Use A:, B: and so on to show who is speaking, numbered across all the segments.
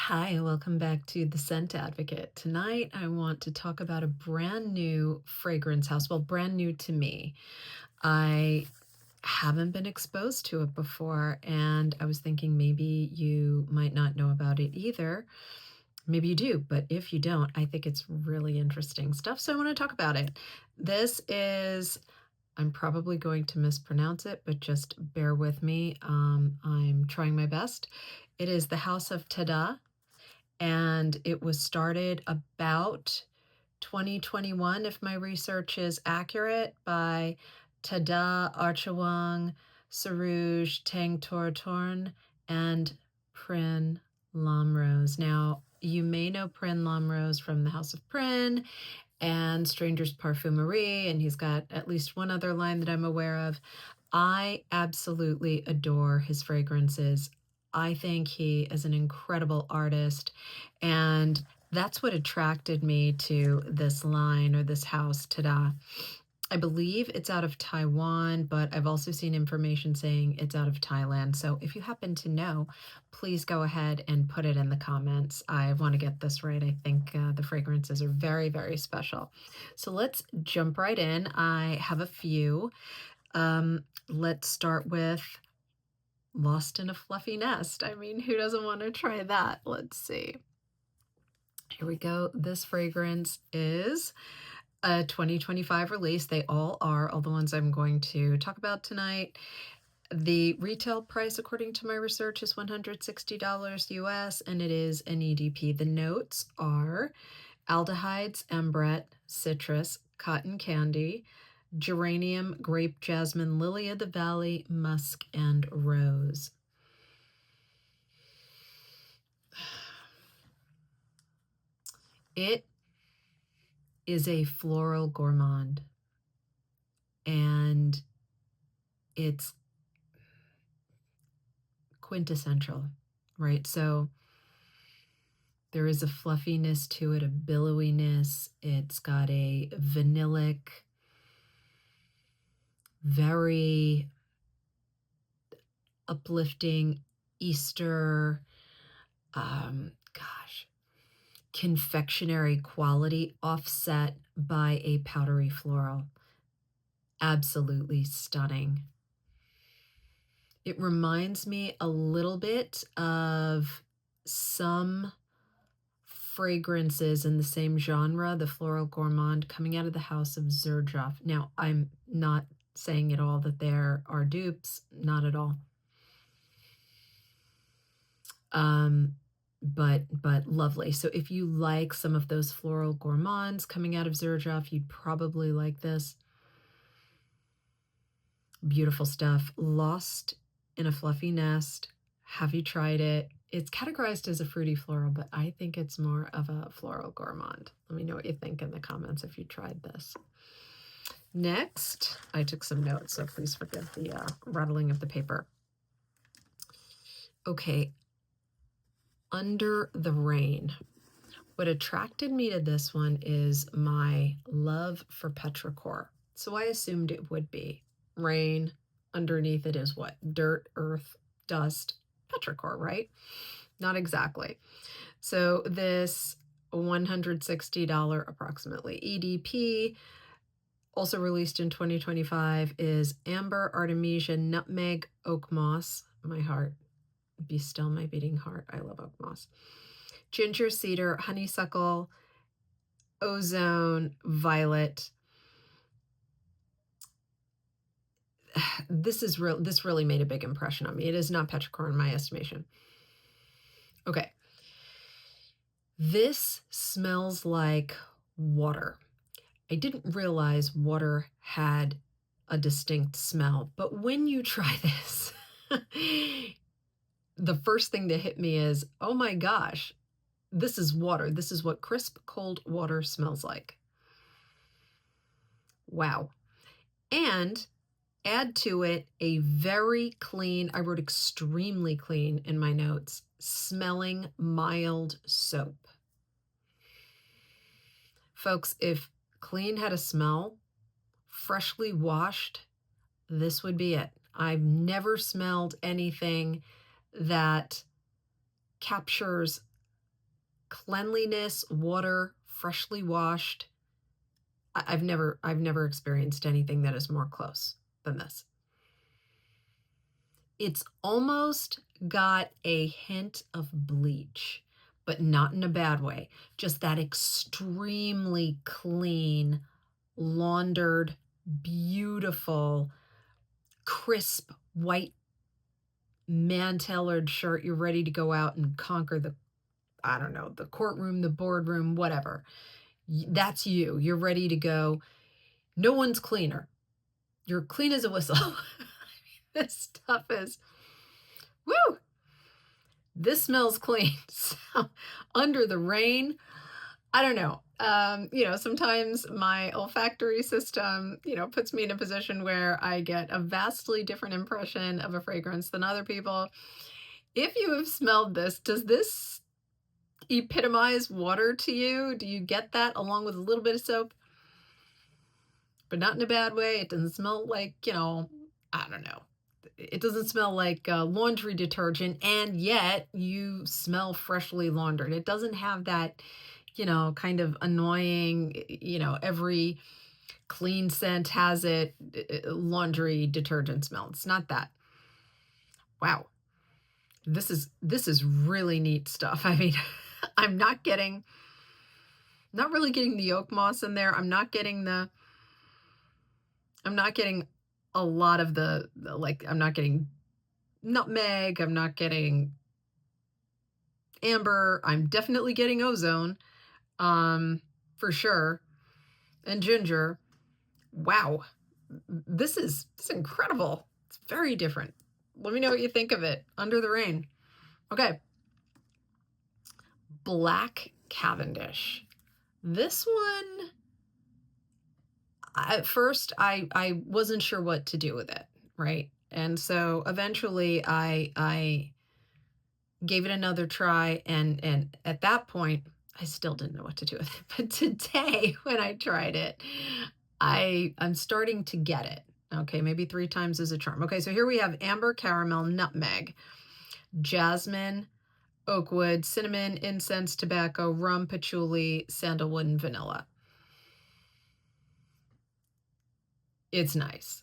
A: Hi, welcome back to The Scent Advocate. Tonight, I want to talk about a brand new fragrance house. Well, brand new to me. I haven't been exposed to it before, and I was thinking maybe you might not know about it either. Maybe you do, but if you don't, I think it's really interesting stuff, so I want to talk about it. This is, I'm probably going to mispronounce it, but just bear with me. I'm trying my best. It is the House of Tada, and it was started about 2021, if my research is accurate, by Tada Archawang, Sarouj Tang Tortorn, and Prin Lomrose. Now, you may know Prin Lomrose from the House of Prin and Stranger's Parfumerie, and he's got at least one other line that I'm aware of. I absolutely adore his fragrances. I think he is an incredible artist, and that's what attracted me to this line or this house, Tada. I believe it's out of Taiwan, but I've also seen information saying it's out of Thailand. So if you happen to know, please go ahead and put it in the comments. I want to get this right. I think the fragrances are very, very special. So let's jump right in. I have a few. Let's start with Lost in a Fluffy Nest. I mean, who doesn't want to try that? Let's see. Here we go. This fragrance is a 2025 release. They all are the ones I'm going to talk about tonight. The retail price, according to my research, is $160 US, and it is an EDP. The notes are aldehydes, ambrette, citrus, cotton candy, geranium, grape, jasmine, lily of the valley, musk, and rose. It is a floral gourmand, and it's quintessential, right? So there is a fluffiness to it, a billowiness. It's got a vanillic, very uplifting Easter, confectionery quality offset by a powdery floral. Absolutely stunning. It reminds me a little bit of some fragrances in the same genre, the floral gourmand, coming out of the house of Xerjoff. Now, I'm not saying at all that there are dupes, not at all. But lovely. So if you like some of those floral gourmands coming out of Xerjoff, you'd probably like this. Beautiful stuff. Lost in a Fluffy Nest. Have you tried it? It's categorized as a fruity floral, but I think it's more of a floral gourmand. Let me know what you think in the comments if you tried this. Next, I took some notes, so please forgive the rattling of the paper. Okay, Under the Rain. What attracted me to this one is my love for petrichor. So I assumed it would be rain. Underneath it is what? Dirt, earth, dust, petrichor, right? Not exactly. So this $160 approximately EDP, also released in 2025, is amber, artemisia, nutmeg, oak moss. My heart, be still my beating heart. I love oak moss. Ginger, cedar, honeysuckle, ozone, violet. This really made a big impression on me. It is not petrichor in my estimation. Okay. This smells like water. I didn't realize water had a distinct smell, but when you try this, the first thing that hit me is, oh my gosh, this is water. This is what crisp, cold water smells like. Wow. And add to it a very clean, I wrote extremely clean in my notes, smelling mild soap. Folks, if clean had a smell, freshly washed, this would be it. I've never smelled anything that captures cleanliness, water, freshly washed. I've never experienced anything that is more close than this. It's almost got a hint of bleach, but not in a bad way. Just that extremely clean, laundered, beautiful, crisp, white, man-tailored shirt. You're ready to go out and conquer the, I don't know, the courtroom, the boardroom, whatever. That's you. You're ready to go. No one's cleaner. You're clean as a whistle. This stuff is, woo! This smells clean. So, under the rain, I don't know. Sometimes my olfactory system, puts me in a position where I get a vastly different impression of a fragrance than other people. If you have smelled this, does this epitomize water to you? Do you get that along with a little bit of soap? But not in a bad way. It doesn't smell like, I don't know. It doesn't smell like laundry detergent, and yet you smell freshly laundered. It doesn't have that, kind of annoying, every clean scent has it, laundry detergent smell. It's not that. Wow. This is really neat stuff. I mean, I'm not really getting the oak moss in there. I'm not getting a lot of I'm not getting nutmeg. I'm not getting amber. I'm definitely getting ozone, for sure. And ginger. Wow. This is incredible. It's very different. Let me know what you think of it. Under the Rain. Okay. Black Cavendish. This one, at first, I wasn't sure what to do with it, right? And so eventually I gave it another try, and at that point, I still didn't know what to do with it. But today, when I tried it, I'm starting to get it. Okay, maybe 3 times is a charm. Okay, so here we have amber, caramel, nutmeg, jasmine, oakwood, cinnamon, incense, tobacco, rum, patchouli, sandalwood, and vanilla. It's nice.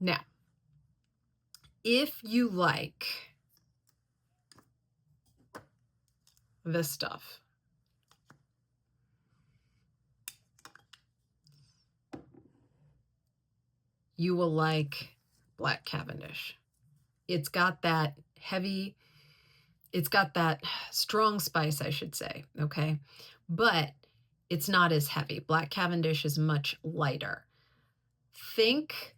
A: Now, if you like this stuff, you will like Black Cavendish. It's got that strong spice, I should say, okay? But it's not as heavy. Black Cavendish is much lighter. Think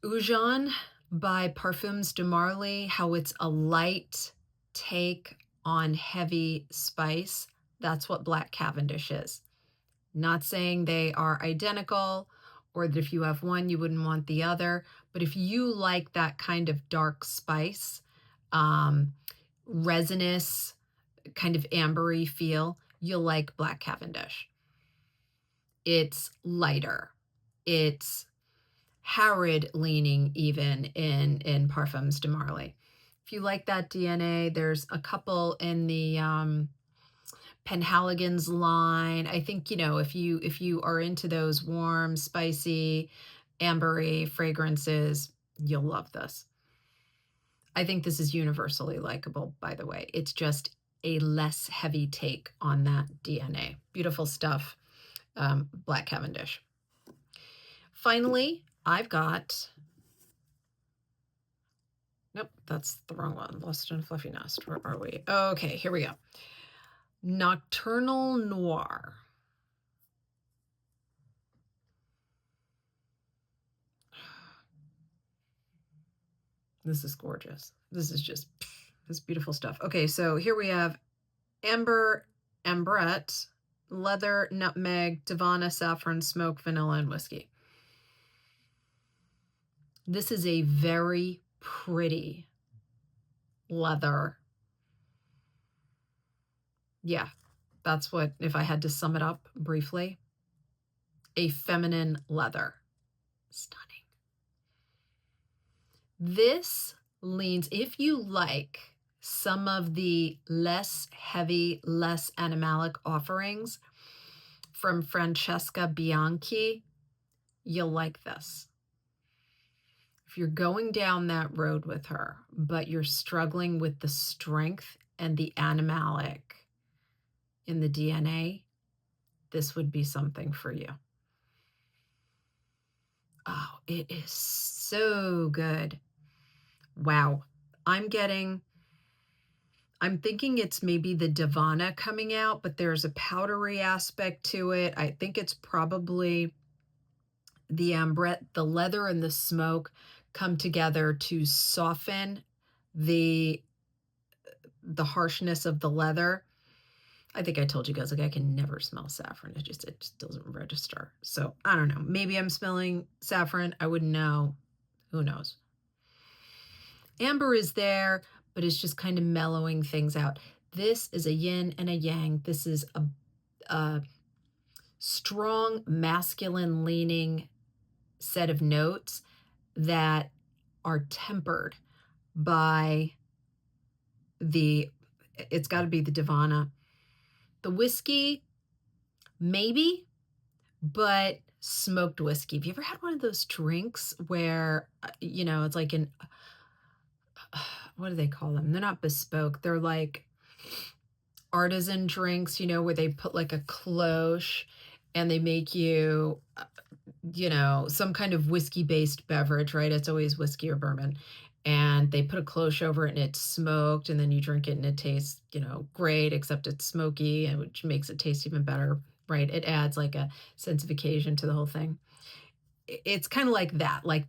A: Ujan by Parfums de Marly, how it's a light take on heavy spice. That's what Black Cavendish is. Not saying they are identical, or that if you have one, you wouldn't want the other. But if you like that kind of dark spice, resinous, kind of ambery feel, you'll like Black Cavendish. It's lighter. It's Harrod leaning even in Parfums de Marly. If you like that DNA, there's a couple in the Penhaligon's line. I think, if you are into those warm, spicy, ambery fragrances, you'll love this. I think this is universally likable, by the way. It's just a less heavy take on that DNA. Beautiful stuff. Black Cavendish. Finally, I've got, nope, that's the wrong one. Lost in a Fluffy Nest. Where are we? Okay, here we go. Nocturnal Noir. This is gorgeous. This is just this beautiful stuff. Okay, so here we have amber, ambrette, leather, nutmeg, Davana, saffron, smoke, vanilla, and whiskey. This is a very pretty leather. Yeah, that's what, if I had to sum it up briefly, a feminine leather. Stunning. This leans, if you like some of the less heavy, less animalic offerings from Francesca Bianchi, you'll like this. If you're going down that road with her, but you're struggling with the strength and the animalic in the DNA, this would be something for you. Oh, it is so good. Wow. I'm thinking it's maybe the Divana coming out, but there's a powdery aspect to it. I think it's probably the ambrette, the leather and the smoke come together to soften the harshness of the leather. I think I told you guys, like, I can never smell saffron. It just doesn't register. So I don't know. Maybe I'm smelling saffron. I wouldn't know. Who knows? Amber is there, but it's just kind of mellowing things out. This is a yin and a yang. This is a strong masculine leaning set of notes that are tempered by it's got to be the Divana. The whiskey, maybe, but smoked whiskey. Have you ever had one of those drinks where, it's like what do they call them? They're not bespoke. They're like artisan drinks, where they put like a cloche and they make you, some kind of whiskey-based beverage, right? It's always whiskey or bourbon. And they put a cloche over it and it's smoked, and then you drink it and it tastes, great, except it's smoky, and which makes it taste even better, right? It adds like a sense of occasion to the whole thing. It's kind of like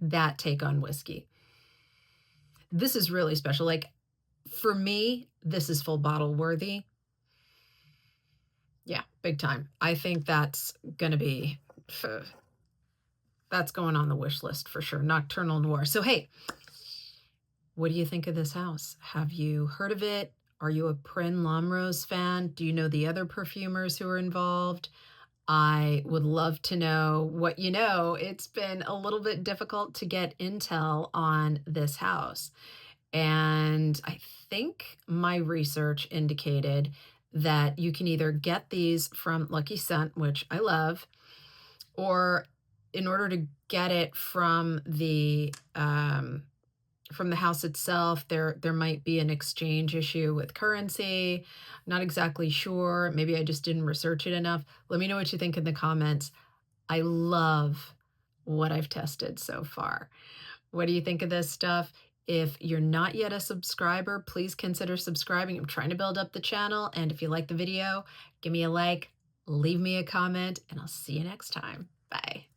A: that take on whiskey. This is really special. Like, for me, this is full bottle worthy. Yeah, big time. I think that's going to be, that's going on the wish list for sure. Nocturnal Noir. So, hey, what do you think of this house? Have you heard of it? Are you a Prin Lomrose fan? Do you know the other perfumers who are involved? I would love to know what you know. It's been a little bit difficult to get intel on this house. And I think my research indicated that you can either get these from Lucky Scent, which I love, or in order to get it from the house itself, there might be an exchange issue with currency. Not exactly sure. Maybe I just didn't research it enough. Let me know what you think in the comments. I love what I've tested so far. What do you think of this stuff? If you're not yet a subscriber, please consider subscribing. I'm trying to build up the channel. And if you like the video, give me a like, leave me a comment, and I'll see you next time. Bye.